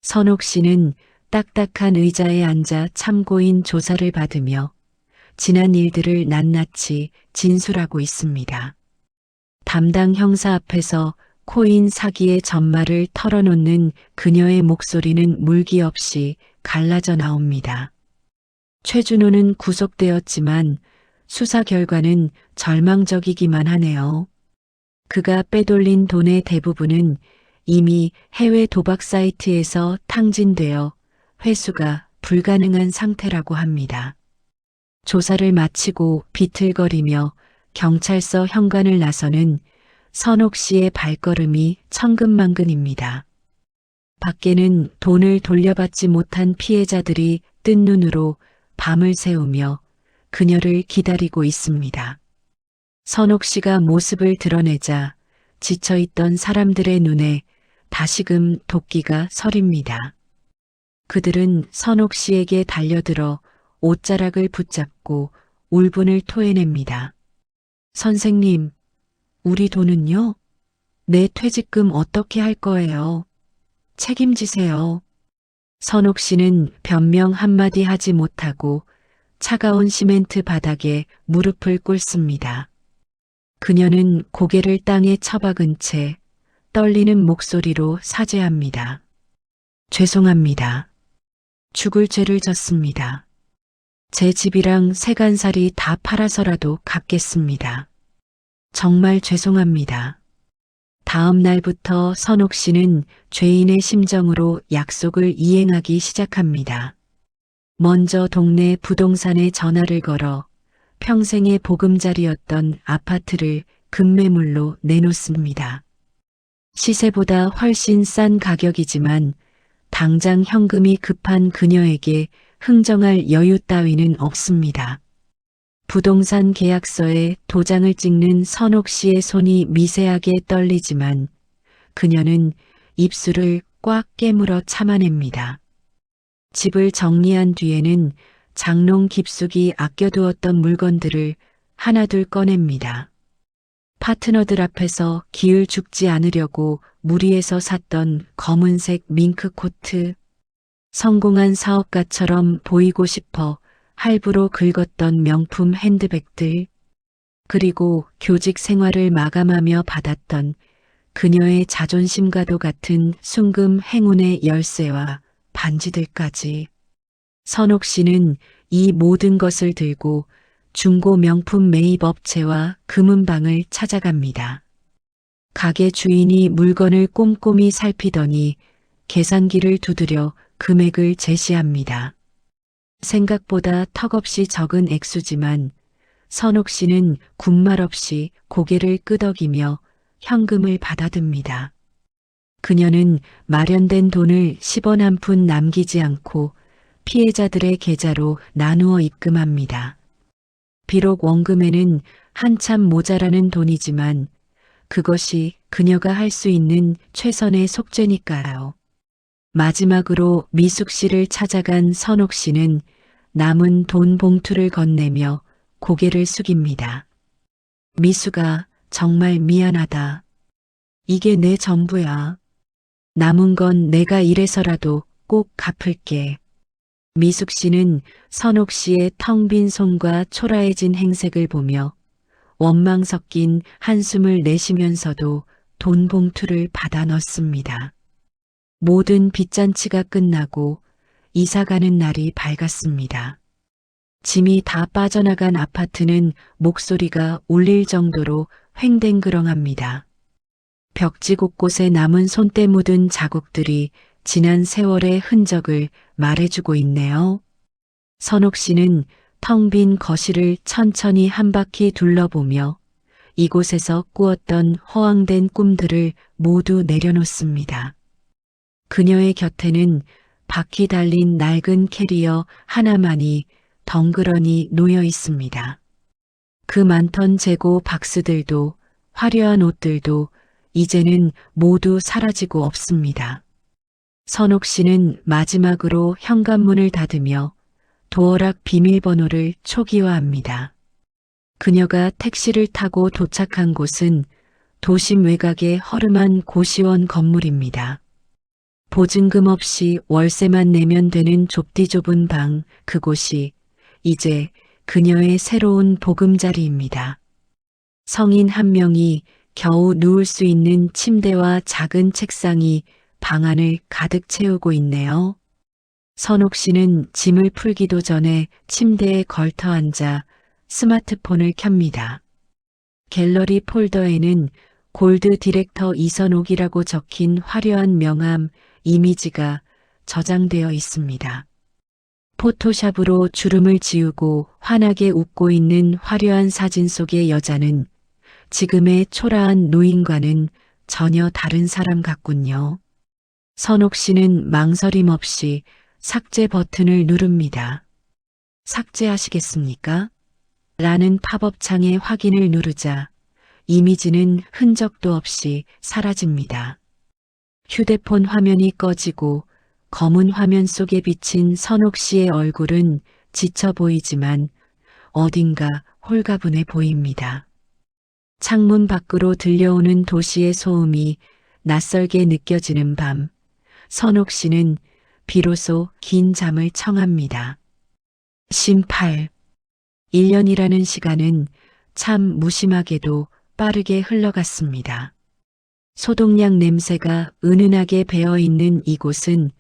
선옥 씨는 딱딱한 의자에 앉아 참고인 조사를 받으며 지난 일들을 낱낱이 진술하고 있습니다. 담당 형사 앞에서 코인 사기의 전말을 털어놓는 그녀의 목소리는 물기 없이 갈라져 나옵니다. 최준호는 구속되었지만 수사 결과는 절망적이기만 하네요. 그가 빼돌린 돈의 대부분은 이미 해외 도박 사이트에서 탕진되어 회수가 불가능한 상태라고 합니다. 조사를 마치고 비틀거리며 경찰서 현관을 나서는 선옥 씨의 발걸음이 천근만근입니다. 밖에는 돈을 돌려받지 못한 피해자들이 뜬 눈으로 밤을 새우며 그녀를 기다리고 있습니다. 선옥 씨가 모습을 드러내자 지쳐있던 사람들의 눈에 다시금 도끼가 서립니다. 그들은 선옥 씨에게 달려들어 옷자락을 붙잡고 울분을 토해냅니다. 선생님, 우리 돈은요? 내 퇴직금 어떻게 할 거예요? 책임지세요. 선옥 씨는 변명 한마디 하지 못하고 차가운 시멘트 바닥에 무릎을 꿇습니다. 그녀는 고개를 땅에 처박은 채 떨리는 목소리로 사죄합니다. 죄송합니다. 죽을 죄를 졌습니다. 제 집이랑 세간살이 다 팔아서라도 갚겠습니다. 정말 죄송합니다. 다음 날부터 선옥 씨는 죄인의 심정으로 약속을 이행하기 시작합니다. 먼저 동네 부동산에 전화를 걸어 평생의 보금자리였던 아파트를 급매물로 내놓습니다. 시세보다 훨씬 싼 가격이지만 당장 현금이 급한 그녀에게 흥정할 여유 따위는 없습니다. 부동산 계약서에 도장을 찍는 선옥 씨의 손이 미세하게 떨리지만 그녀는 입술을 꽉 깨물어 참아냅니다. 집을 정리한 뒤에는 장롱 깊숙이 아껴두었던 물건들을 하나둘 꺼냅니다. 파트너들 앞에서 기을 죽지 않으려고 무리해서 샀던 검은색 밍크 코트, 성공한 사업가처럼 보이고 싶어 할부로 긁었던 명품 핸드백들, 그리고 교직 생활을 마감하며 받았던 그녀의 자존심과도 같은 순금 행운의 열쇠와 반지들까지. 선옥 씨는 이 모든 것을 들고 중고 명품 매입 업체와 금은방을 찾아갑니다. 가게 주인이 물건을 꼼꼼히 살피더니 계산기를 두드려 금액을 제시합니다. 생각보다 턱없이 적은 액수지만 선옥 씨는 군말 없이 고개를 끄덕이며 현금을 받아듭니다. 그녀는 마련된 돈을 10원 한 푼 남기지 않고 피해자들의 계좌로 나누어 입금합니다. 비록 원금에는 한참 모자라는 돈이지만 그것이 그녀가 할 수 있는 최선의 속죄니까요. 마지막으로 미숙 씨를 찾아간 선옥 씨는 남은 돈 봉투를 건네며 고개를 숙입니다. 미숙아, 정말 미안하다. 이게 내 전부야. 남은 건 내가 이래서라도 꼭 갚을게. 미숙 씨는 선옥 씨의 텅 빈 손과 초라해진 행색을 보며 원망 섞인 한숨을 내쉬면서도 돈 봉투를 받아 넣습니다. 모든 빚잔치가 끝나고 이사가는 날이 밝았습니다. 짐이 다 빠져나간 아파트는 목소리가 울릴 정도로 횡댕그렁합니다. 벽지 곳곳에 남은 손때 묻은 자국들이 지난 세월의 흔적을 말해주고 있네요. 선옥 씨는 텅 빈 거실을 천천히 한 바퀴 둘러보며 이곳에서 꾸었던 허황된 꿈들을 모두 내려놓습니다. 그녀의 곁에는 바퀴 달린 낡은 캐리어 하나만이 덩그러니 놓여 있습니다. 그 많던 재고 박스들도 화려한 옷들도 이제는 모두 사라지고 없습니다. 선옥 씨는 마지막으로 현관문을 닫으며 도어락 비밀번호를 초기화합니다. 그녀가 택시를 타고 도착한 곳은 도심 외곽의 허름한 고시원 건물입니다. 보증금 없이 월세만 내면 되는 좁디 좁은 방, 그곳이 이제 그녀의 새로운 보금자리입니다. 성인 한 명이 겨우 누울 수 있는 침대와 작은 책상이 방 안을 가득 채우고 있네요. 선옥 씨는 짐을 풀기도 전에 침대에 걸터 앉아 스마트폰을 켭니다. 갤러리 폴더에는 골드 디렉터 이선옥이라고 적힌 화려한 명함 이미지가 저장되어 있습니다. 포토샵으로 주름을 지우고 환하게 웃고 있는 화려한 사진 속의 여자는 지금의 초라한 노인과는 전혀 다른 사람 같군요. 선옥 씨는 망설임 없이 삭제 버튼을 누릅니다. 삭제하시겠습니까? 라는 팝업 창의 확인을 누르자 이미지는 흔적도 없이 사라집니다. 휴대폰 화면이 꺼지고 검은 화면 속에 비친 선옥 씨의 얼굴은 지쳐 보이지만 어딘가 홀가분해 보입니다. 창문 밖으로 들려오는 도시의 소음이 낯설게 느껴지는 밤, 선옥 씨는 비로소 긴 잠을 청합니다. 18 1년이라는 시간은 참 무심하게도 빠르게 흘러갔습니다. 소독약 냄새가 은은하게 배어있는 이곳은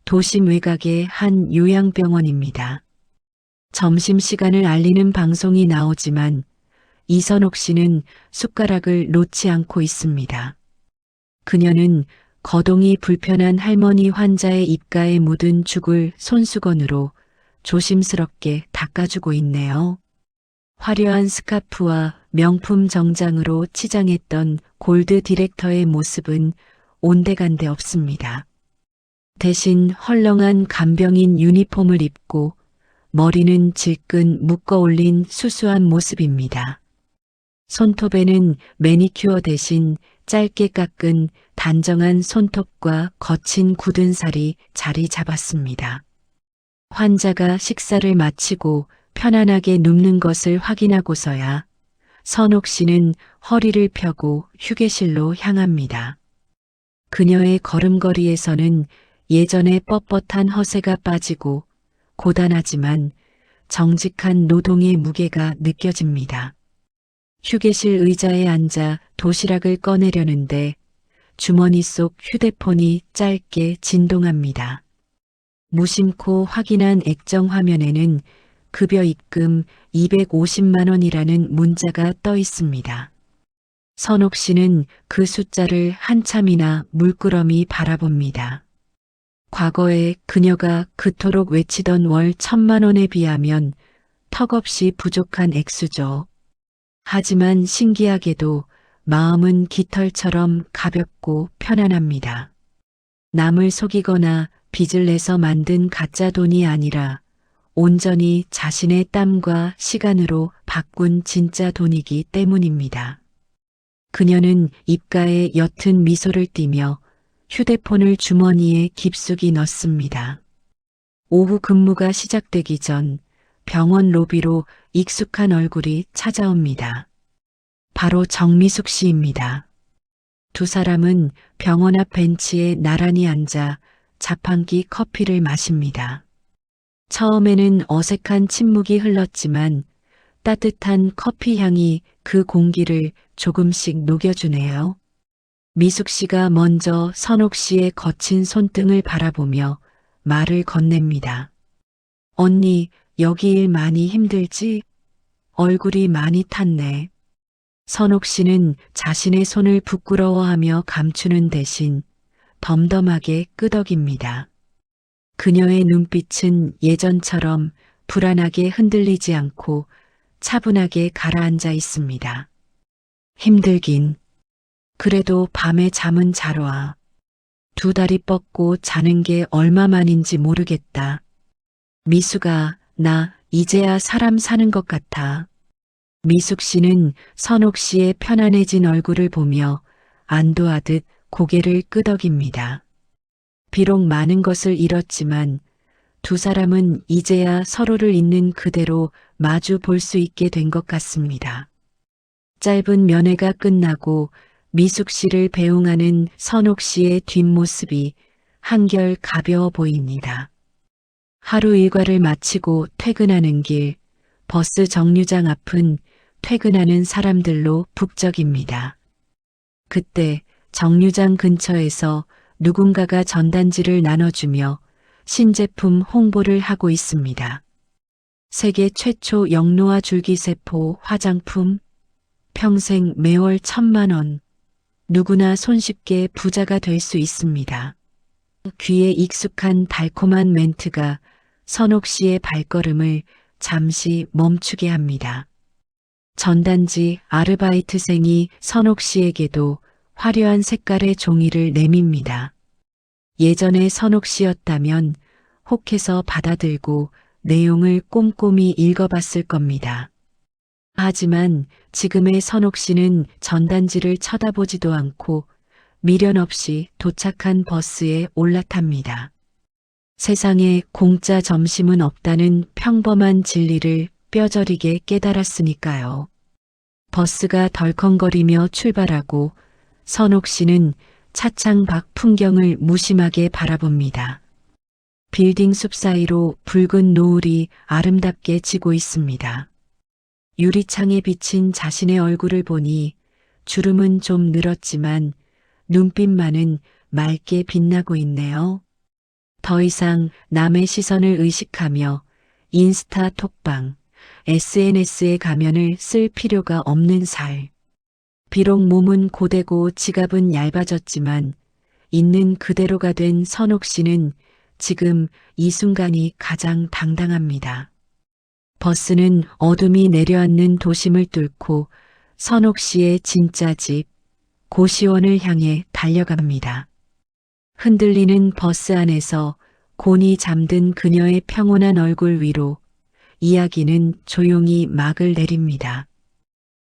도심 외곽의 한 요양병원입니다. 점심시간을 알리는 방송이 나오지만 이선옥 씨는 숟가락을 놓지 않고 있습니다. 그녀는 거동이 불편한 할머니 환자의 입가에 묻은 죽을 손수건으로 조심스럽게 닦아주고 있네요. 화려한 스카프와 명품 정장으로 치장했던 골드 디렉터의 모습은 온데간데 없습니다. 대신 헐렁한 간병인 유니폼을 입고 머리는 질끈 묶어 올린 수수한 모습입니다. 손톱에는 매니큐어 대신 짧게 깎은 단정한 손톱과 거친 굳은 살이 자리 잡았습니다. 환자가 식사를 마치고 편안하게 눕는 것을 확인하고서야 선옥 씨는 허리를 펴고 휴게실로 향합니다. 그녀의 걸음걸이에서는 예전의 뻣뻣한 허세가 빠지고 고단하지만 정직한 노동의 무게가 느껴집니다. 휴게실 의자에 앉아 도시락을 꺼내려는데 주머니 속 휴대폰이 짧게 진동합니다. 무심코 확인한 액정 화면에는 급여 입금 250만 원이라는 문자가 떠 있습니다. 선옥 씨는 그 숫자를 한참이나 물끄러미 바라봅니다. 과거에 그녀가 그토록 외치던 월 1,000만 원에 비하면 턱없이 부족한 액수죠. 하지만 신기하게도 마음은 깃털처럼 가볍고 편안합니다. 남을 속이거나 빚을 내서 만든 가짜 돈이 아니라 온전히 자신의 땀과 시간으로 바꾼 진짜 돈이기 때문입니다. 그녀는 입가에 옅은 미소를 띠며 휴대폰을 주머니에 깊숙이 넣습니다. 오후 근무가 시작되기 전 병원 로비로 익숙한 얼굴이 찾아옵니다. 바로 정미숙 씨입니다. 두 사람은 병원 앞 벤치에 나란히 앉아 자판기 커피를 마십니다. 처음에는 어색한 침묵이 흘렀지만 따뜻한 커피 향이 그 공기를 조금씩 녹여주네요. 미숙 씨가 먼저 선옥 씨의 거친 손등을 바라보며 말을 건넵니다. 언니, 여기 일 많이 힘들지? 얼굴이 많이 탔네. 선옥 씨는 자신의 손을 부끄러워하며 감추는 대신 덤덤하게 끄덕입니다. 그녀의 눈빛은 예전처럼 불안하게 흔들리지 않고 차분하게 가라앉아 있습니다. 힘들긴. 그래도 밤에 잠은 잘 와. 두 다리 뻗고 자는 게 얼마만인지 모르겠다. 미숙아, 나 이제야 사람 사는 것 같아. 미숙 씨는 선옥 씨의 편안해진 얼굴을 보며 안도하듯 고개를 끄덕입니다. 비록 많은 것을 잃었지만 두 사람은 이제야 서로를 있는 그대로 마주 볼 수 있게 된 것 같습니다. 짧은 면회가 끝나고 미숙 씨를 배웅하는 선옥 씨의 뒷모습이 한결 가벼워 보입니다. 하루 일과를 마치고 퇴근하는 길, 버스 정류장 앞은 퇴근하는 사람들로 북적입니다. 그때 정류장 근처에서 누군가가 전단지를 나눠주며 신제품 홍보를 하고 있습니다. 세계 최초 영로화 줄기세포 화장품, 평생 매월 1,000만 원, 누구나 손쉽게 부자가 될 수 있습니다. 귀에 익숙한 달콤한 멘트가 선옥 씨의 발걸음을 잠시 멈추게 합니다. 전단지 아르바이트생이 선옥 씨에게도 화려한 색깔의 종이를 내밉니다. 예전에 선옥 씨였다면 혹해서 받아들고 내용을 꼼꼼히 읽어봤을 겁니다. 하지만 지금의 선옥 씨는 전단지를 쳐다보지도 않고 미련 없이 도착한 버스에 올라탑니다. 세상에 공짜 점심은 없다는 평범한 진리를 뼈저리게 깨달았으니까요. 버스가 덜컹거리며 출발하고 선옥 씨는 차창 밖 풍경을 무심하게 바라봅니다. 빌딩 숲 사이로 붉은 노을이 아름답게 지고 있습니다. 유리창에 비친 자신의 얼굴을 보니 주름은 좀 늘었지만 눈빛만은 맑게 빛나고 있네요. 더 이상 남의 시선을 의식하며 인스타 톡방, SNS에 가면을 쓸 필요가 없는 살. 비록 몸은 고되고 지갑은 얇아졌지만 있는 그대로가 된 선옥 씨는 지금 이 순간이 가장 당당합니다. 버스는 어둠이 내려앉는 도심을 뚫고 선옥 씨의 진짜 집, 고시원을 향해 달려갑니다. 흔들리는 버스 안에서 곤히 잠든 그녀의 평온한 얼굴 위로 이야기는 조용히 막을 내립니다.